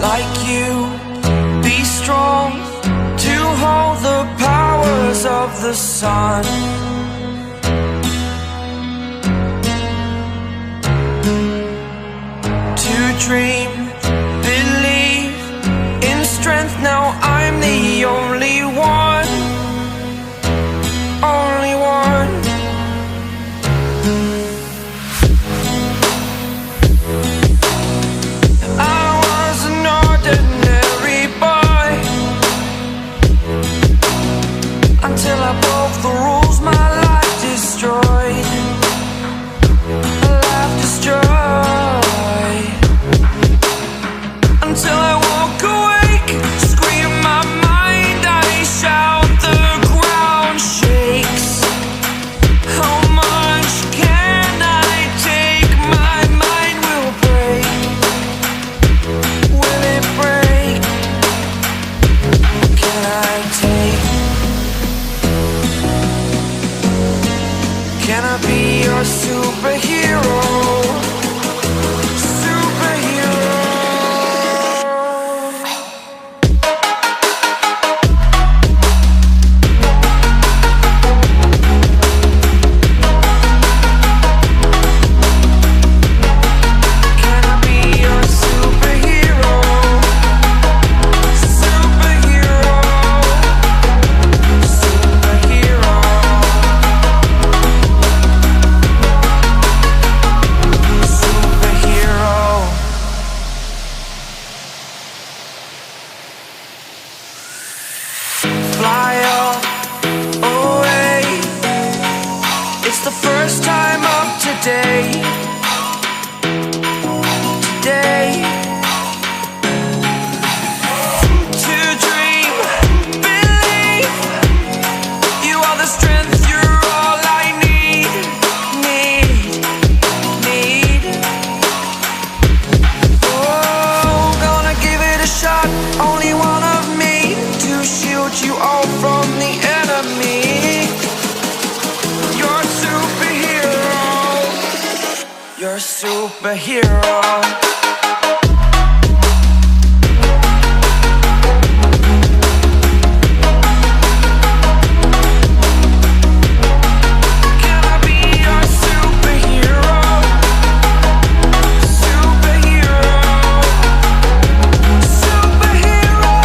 like you, be strong to hold the powers of the sun. To dream, believe in strength. Now I'm the only one, only one. I was an ordinary boy until I broke the rules. My life destroyed, life destroyed. Until I woke awake, scream my mind, I shout, the ground shakes. How much can I take? My mind will break. Will it break? Can I take? Can I be your superhero? Fly up, away. It's the first time of today. Today. To dream, believe. You are the strength, you're all I need. Oh, gonna give it a shot. Only one of me to shield you all from the enemy. You're a superhero. You're a superhero. Can I be your superhero? Superhero. Superhero.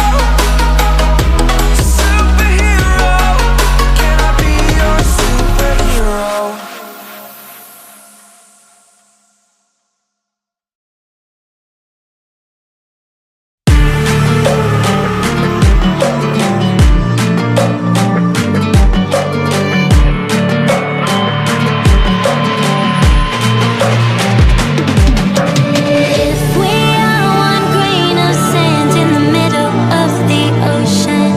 Superhero. Can I be your superhero? If we are one grain of sand in the middle of the ocean,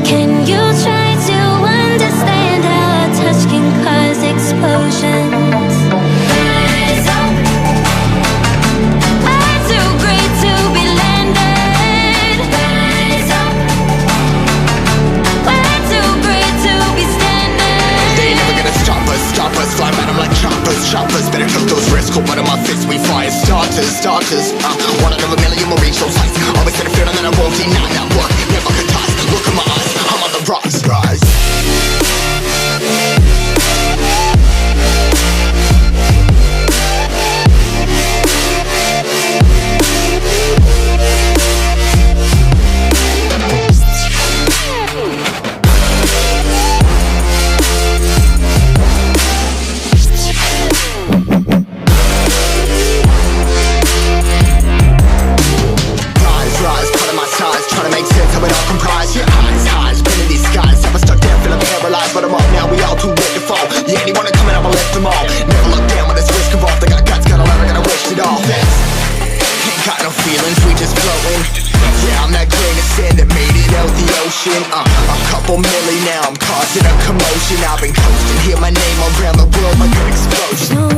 can you try to understand how a touch can cause explosions? Rise up, we're too great to be landed. Rise up, we're too great to be standing. They ain't never gonna stop us, fly at 'em like choppers, better took those risks, hold one of my fists, we fire starters, one out of a million will reach those heights, always had a feeling that I won't deny that work, never could toss, look in my eyes, I'm on the rise. Rise, putting my size, trying to make sense of it all comprised. Yeah, highs, been in these skies, never stuck down, feeling paralyzed, but I'm up now, we all too late to fall. Yeah, anyone coming, I'ma lift them all. Never look down when there's risk involved. I got guts, got a lot, I gotta wish it all. Ain't got no feelings, we just floating. Yeah, I'm that grain of sand that made it out the ocean. A couple milli now, I'm causing a commotion. I've been coasting, hear my name around the world like an explosion.